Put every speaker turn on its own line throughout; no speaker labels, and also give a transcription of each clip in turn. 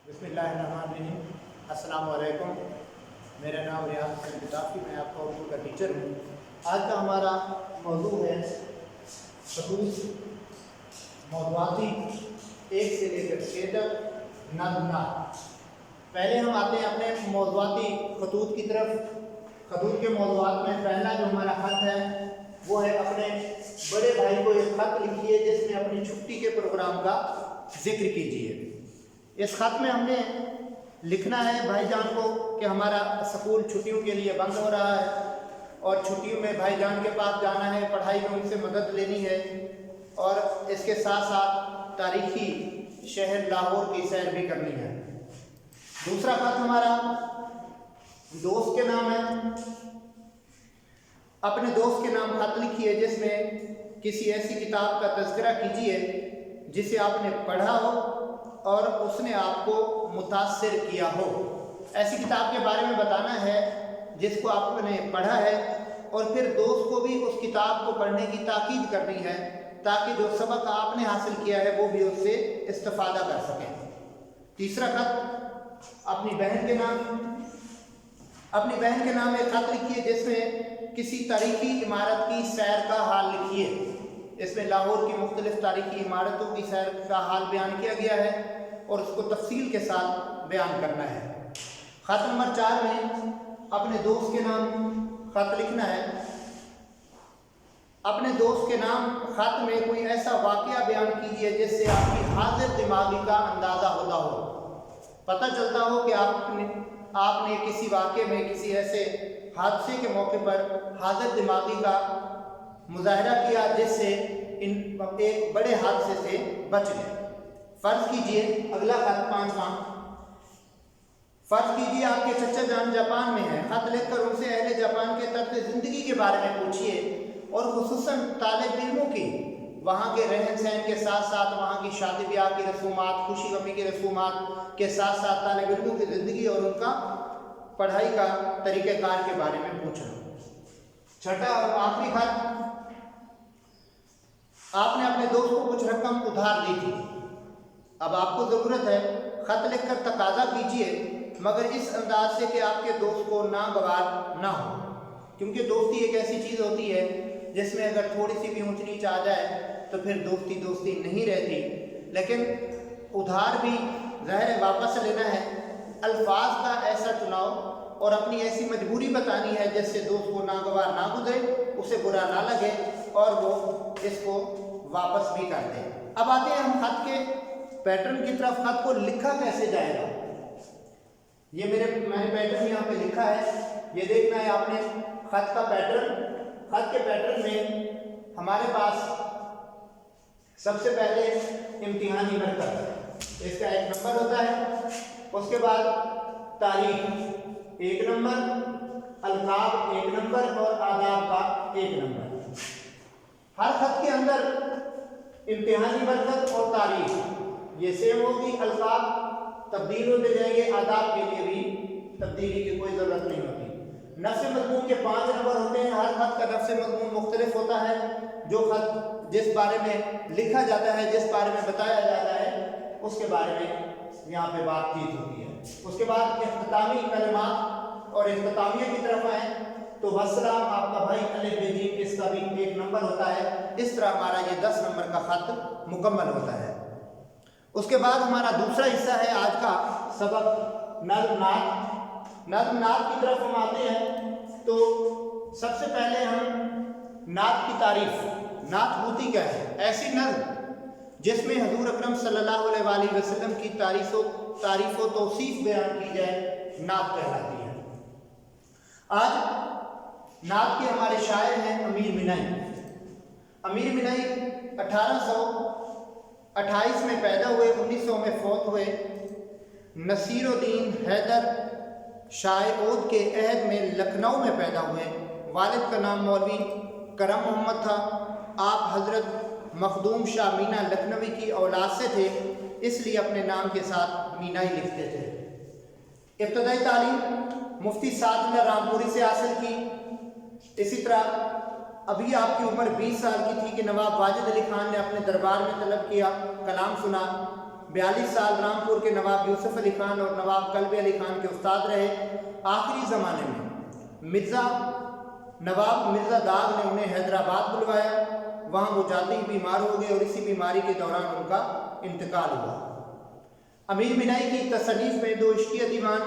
बिस्मिल्लाहिर्रहमानिर्रहीम। अस्सलाम वालेकुम। मेरा नाम रियाज हुसैन बिताफी, मैं आपका उर्दू का टीचर हूँ। आज का हमारा मौजू है खतूत मौज़ूआती 1 से लेकर 6 तक नज़्म। पहले हम आते हैं अपने मौज़ूआती खतूत की तरफ। खतूत के मौज़ूआत में पहला जो हमारा ख़त है वो है अपने बड़े भाई को एक ख़त लिखिए जिसमें अपनी छुट्टी के प्रोग्राम का जिक्र कीजिए। इस ख़त में हमने लिखना है भाईजान को कि हमारा स्कूल छुट्टियों के लिए बंद हो रहा है और छुट्टियों में भाईजान के पास जाना है, पढ़ाई में उनसे मदद लेनी है और इसके साथ साथ तारीखी शहर लाहौर की सैर भी करनी है। दूसरा ख़त हमारा दोस्त के नाम है। अपने दोस्त के नाम ख़त लिखिए जिसमें किसी ऐसी किताब का तज़किरा कीजिए जिसे आपने पढ़ा हो और उसने आपको मुतासिर किया हो। ऐसी किताब के बारे में बताना है जिसको आपने पढ़ा है और फिर दोस्त को भी उस किताब को पढ़ने की ताकीद करनी है ताकि जो सबक आपने हासिल किया है वो भी उससे इस्तिफादा कर सकें। तीसरा ख़त अपनी बहन के नाम एक ख़त लिखिए जिसमें किसी तारीखी इमारत की सैर का हाल लिखिए। इसमें लाहौर की मुख्तलिफ तारीखी इमारतों की सैर का हाल बयान किया गया है और उसको तफसील के साथ बयान करना है। ख़त नंबर 4 में अपने दोस्त के नाम ख़त लिखना है। अपने दोस्त के नाम ख़त में कोई ऐसा वाक़या बयान कीजिए जिससे आपकी हाजिर दिमागी का अंदाज़ा होता हो, पता चलता हो कि आपने किसी वाक़े में किसी ऐसे हादसे के मौके पर हाजिर दिमागी का मुज़ाहरा किया जिससे एक बड़े हादसे से बच गए। फ़र्ज़ कीजिए अगला ख़त 5वां। फ़र्ज़ कीजिए आपके चचा जान जापान में हैं। ख़त लिखकर उनसे अहले जापान के तर्ज़ ज़िंदगी के बारे में पूछिए और ख़ुसूसन तालिब इल्मों की वहाँ के रहन सहन के साथ साथ वहाँ की शादी ब्याह की रसूमात, खुशी गमी की रसूमात के साथ साथ तालिब इल्मों की ज़िंदगी और उनका पढ़ाई का तरीक़ेकार के बारे में पूछना। छठा और आखिरी ख़त, आपने अपने दोस्त को कुछ रकम उधार दी थी, अब आपको ज़रूरत है। ख़त लिखकर तकाज़ा कीजिए मगर इस अंदाज से कि आपके दोस्त को नागवार ना हो, क्योंकि दोस्ती एक ऐसी चीज़ होती है जिसमें अगर थोड़ी सी भी ऊंच नीच आ जाए तो फिर दोस्ती नहीं रहती। लेकिन उधार भी ज़ाहिर है वापस लेना है। अल्फाज का ऐसा चुनाव और अपनी ऐसी मजबूरी बतानी है जिससे दोस्त को नागवार ना गुजरे, उसे बुरा ना लगे और वो इसको वापस भी कर दे। अब आते हैं हम ख़त के पैटर्न की तरफ। ख़त को लिखा कैसे जाएगा, ये मैंने पैटर्न यहाँ पे लिखा है, ये देखना है आपने ख़त का पैटर्न। ख़त के पैटर्न में हमारे पास सबसे पहले इम्तिहानी मरकज़, इसका 1 नंबर होता है। उसके बाद तारीख 1 नंबर, अलकाब 1 नंबर और आदाब का 1 नंबर। हर ख़त के अंदर इम्तिहानी मरकज़ और तारीख ये सेम होगी, अलकाब तब्दील होते जाएंगे, आदाब के लिए भी तब्दीली की कोई ज़रूरत नहीं होती। नफ्स मज़मून के 5 नंबर होते हैं। हर ख़त का नफ्स मज़मून मुख्तलिफ होता है। जो ख़त जिस बारे में लिखा जाता है, जिस बारे में बताया जाता है, उसके बारे में यहाँ पे बातचीत होती है। उसके बाद इख्तितामी कलिमात और इख्तितामिया की तरफ आए तो वस्सलाम आपका भाई अलिफ बे जीम, इसका भी 1 नंबर होता है। इस तरह हमारा ये 10 नंबर का ख़त मुकम्मल होता है। उसके बाद हमारा दूसरा हिस्सा है आज का सबक नज़्म नात की तरफ हम आते हैं। तो सबसे पहले हम नात की तारीफ, नात होती क्या है? ऐसी नज़्म जिसमें हजूर अकरम सल्लल्लाहु अलैहि वसल्लम की तारीफ़ व तौसीफ़ बयान की जाए, नात कहलाती है। आज नात के हमारे शायर हैं अमीर मिनाई। अमीर मिनाई 1828 में पैदा हुए, 1900 में फौत हुए। नसीरुद्दीन हैदर शाह-ए-ओद के अहद में लखनऊ में पैदा हुए। वालिद का नाम मौलवी करम मोहम्मद था। आप हज़रत मखदूम शाह मीना लखनवी की औलाद से थे, इसलिए अपने नाम के साथ मीनाई लिखते थे। इब्तदाई तालीम मुफ्ती सादुल्लाह रामपुरी से हासिल की। इसी तरह अभी आपकी उम्र 20 साल की थी कि नवाब वाजिद अली खान ने अपने दरबार में तलब किया, कलाम सुना। 42 साल रामपुर के नवाब यूसुफ अली खान और नवाब कल्बे अली खान के उस्ताद रहे। आखिरी ज़माने में नवाब मिर्ज़ा दाग ने उन्हें हैदराबाद बुलवाया। वहाँ वो जाते ही बीमार हो गए और इसी बीमारी के दौरान उनका इंतकाल हुआ। अमीर मिनाई की तसनीफ़ में 2 इश्किया दीवान,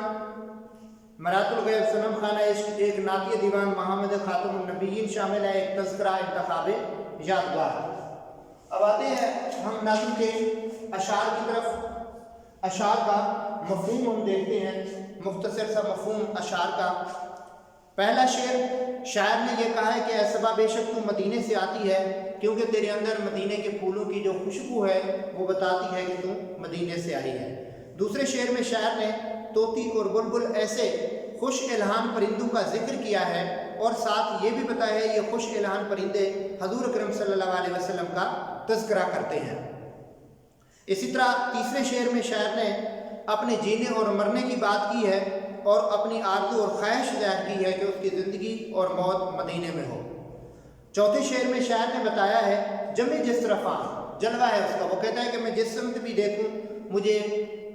मरातुल गैब, सनम खाना इश्क, एक नातिया दीवान, मोहम्मद खातमुन नबीयीन शामिल है, एक तज़किरा इंतखाबे यादगार। अब आते हैं हम नाज़िम के अशार की तरफ। अशार का मफ़हूम हम देखते हैं, मुख्तसर सा मफ़हूम अशार का। पहला शेर, शायर ने यह कहा है कि ऐ सबा बेशक तू मदीने से आती है, क्योंकि तेरे अंदर मदीने के फूलों की जो खुशबू है वो बताती है कि तू मदीने से आई है। दूसरे शेर में शायर ने तोती और बुलबुल ऐसे खुश इल्हान परिंदों का जिक्र किया है और साथ ये भी बताया है ये खुश इल्हान परिंदे हजूर अकरम सल्लल्लाहु अलैहि वसल्लम का तज़किरा करते हैं। इसी तरह तीसरे शेर में शायर ने अपने जीने और मरने की बात की है और अपनी आरज़ू और ख्वाहिश ज़ाहिर की है कि उसकी ज़िंदगी और मौत मदीने में हो। चौथे शेर में शायर ने बताया है जमे जिस तरफा जलवा है उसका। वो कहता है कि मैं जिस समत भी देखूं मुझे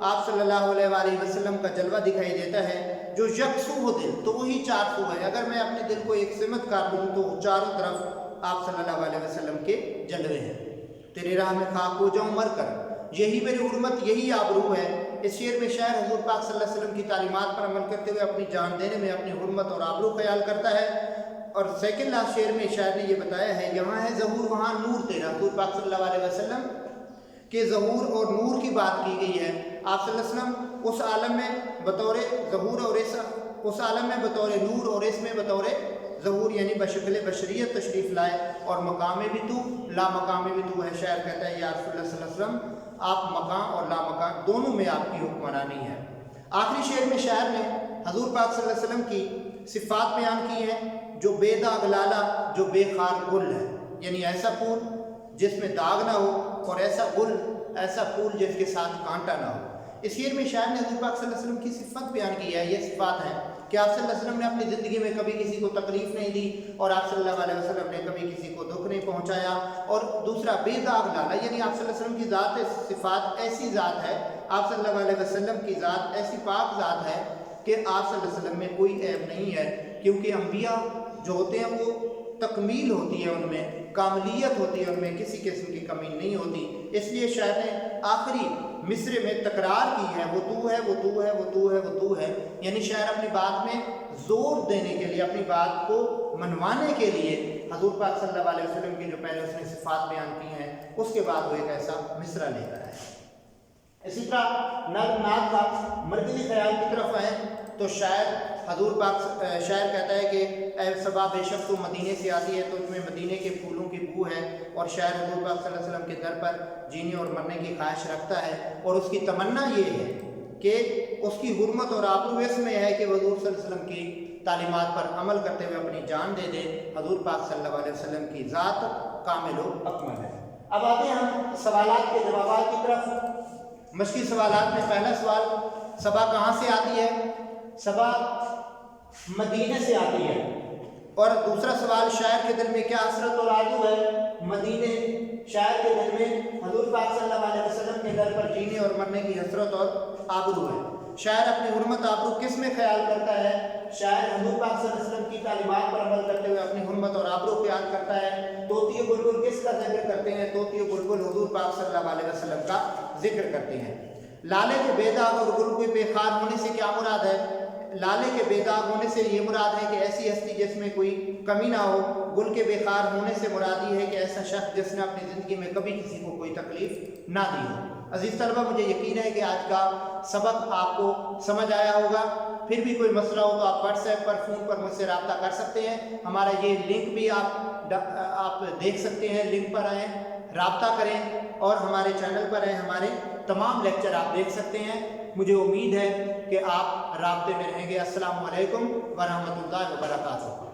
आप सल्लल्लाहु अलैहि वसल्लम का जलवा दिखाई देता है। जो यकसू हो दिल तो वही 4 सू है। अगर मैं अपने दिल को एक सिमत कर दूँ तो चारों तरफ आप सल्लल्लाहु अलैहि वसल्लम के जलवे हैं। तेरी राह में खाक हो जाऊँ मर कर, यही मेरी हुर्मत यही आबरू है। इस शेर में शायर हुजूर पाक सल्लल्लाहु अलैहि वसल्लम की तालीमात पर अमल करते हुए अपनी जान देने में अपनी हुर्मत और आबरू ख्याल करता है। और सेकंड लास्ट शेर में शायर ने ये बताया है यहाँ है ज़हूर वहाँ नूर तेरा। हुजूर पाक सल्लल्लाहु अलैहि वसल्लम के ज़हूर और नूर की बात की गई है। आप सल्लल्लाहु अलैहि वसल्लम उस आलम में बतौर ज़हूर और उस आलम में बतौर नूर और इसमें बतौर ज़हूर यानी बशक्ल बशरियत तशरीफ़ लाए और मकाम भी तू ला मकाम भी तू है। शायर कहता है या रसूल अल्लाह सल्लल्लाहु अलैहि वसल्लम आप मकाम और ला मकाम दोनों में आपकी हुक्मरानी है। आखिरी शेर में शायर ने हजूर पाक सल्लल्लाहु अलैहि वसल्लम की सिफ़ात बयान की है, जो बेदाग लाला जो बेखार गुल है, यानी ऐसा फूल जिसमें दाग ना हो और ऐसा गुल ऐसा फूल जिसके साथ कांटा ना हो। इस शेर में शायर ने हजूर पाक सल्लल्लाहु अलैहि वसल्लम की सिफ़त बयान की है। ये सिफ़ात है कि आप सल्लल्लाहु अलैहि वसल्लम ने अपनी ज़िंदगी में कभी किसी को तकलीफ़ नहीं दी और आप सल्लल्लाहु अलैहि वसल्लम ने कभी किसी को दुख नहीं पहुंचाया। और दूसरा बेदाग लाला यानी आप सल्लल्लाहु अलैहि वसल्लम की ज़ात सिफ़ात ऐसी ज़ात है, आप सल्लल्लाहु अलैहि वसल्लम की ज़ात ऐसी पाक ज़ात है कि आप सल्लल्लाहु अलैहि वसल्लम में कोई ऐब नहीं है। क्योंकि अम्बिया जो होते हैं वो तकमील होती है, उनमें कामलियत होती है, उनमें किसी किस्म की कमी नहीं होती। इसलिए शायर ने आखिरी मिसरे में तकरार की है वो तू है वो तू है वो तू है वो तू है। यानी शायर अपनी बात में ज़ोर देने के लिए, अपनी बात को मनवाने के लिए हजूर पाक सल्लल्लाहु अलैहि वसल्लम की जो पहले उसने सिफ़ात बयान की हैं उसके बाद वो एक ऐसा मिसरा लेकर आए। इसी तरह नात का मरकज़ी ख्याल की तरफ आए तो शायर हजूर पाक शायर कहता है कि ऐ सबा बेशक तू मदीने से आती है तो उसमें मदीने के फूलों की बू है। और शायर हजूर पाक सल्लल्लाहु अलैहि वसल्लम के दर पर जीने और मरने की ख्वाहिश रखता है और उसकी तमन्ना ये है कि उसकी हुर्मत और आबरू इसमें है कि हजूर सल्लल्लाहु अलैहि वसल्लम की तालीमात पर अमल करते हुए अपनी जान दे दे। हजूर पाक सल्लल्लाहु अलैहि वसल्लम की ज़ात कामिल व अकमल है। अब आते हैं हम सवालात के जवाबात की तरफ। मशकी सवालात में पहला सवाल, सबा कहाँ से आती है? सबा मदीने से आती है। और दूसरा सवाल, शायर के दिल में क्या हसरत और आरज़ू है? मदीने। शायर के दिल में हजूर पाक सल्लल्लाहु अलैहि वसल्लम के दर पर जीने और मरने की हसरत और आबरू है। शायर अपनी हुर्मत आबरू किस में ख्याल करता है? शायर हजूर पाक सल्लल्लाहु अलैहि वसल्लम की तालीमात पर अमल करते हुए अपनी हुर्मत और आबरू ख्याल करता है। तोती बुलबुल किसका जिक्र करते हैं? तोती बुलबुल हजूर पाक सल्लल्लाहु अलैहि वसल्लम का जिक्र करते हैं। लाले के बेदाग और गुल के बेखार होने से क्या मुराद है? लाले के बेदाग होने से ये मुराद है कि ऐसी हस्ती जिसमें कोई कमी ना हो। गुल के बेखार होने से मुराद ये है कि ऐसा शख्स जिसने अपनी ज़िंदगी में कभी किसी को कोई तकलीफ़ ना दी हो। अजीज़ तलबा, मुझे यकीन है कि आज का सबक आपको समझ आया होगा। फिर भी कोई मसला हो तो आप व्हाट्सएप पर फ़ोन पर मुझसे रब्ता कर सकते हैं। हमारा ये लिंक भी आप देख सकते हैं, लिंक पर आएँ, रब्ता करें और हमारे चैनल पर आएँ, हमारे तमाम लेक्चर आप देख सकते हैं। मुझे उम्मीद है कि आप राब्ते में रहेंगे। अस्सलामु अलैकुम व रहमतुल्लाहि व बरकातुहू।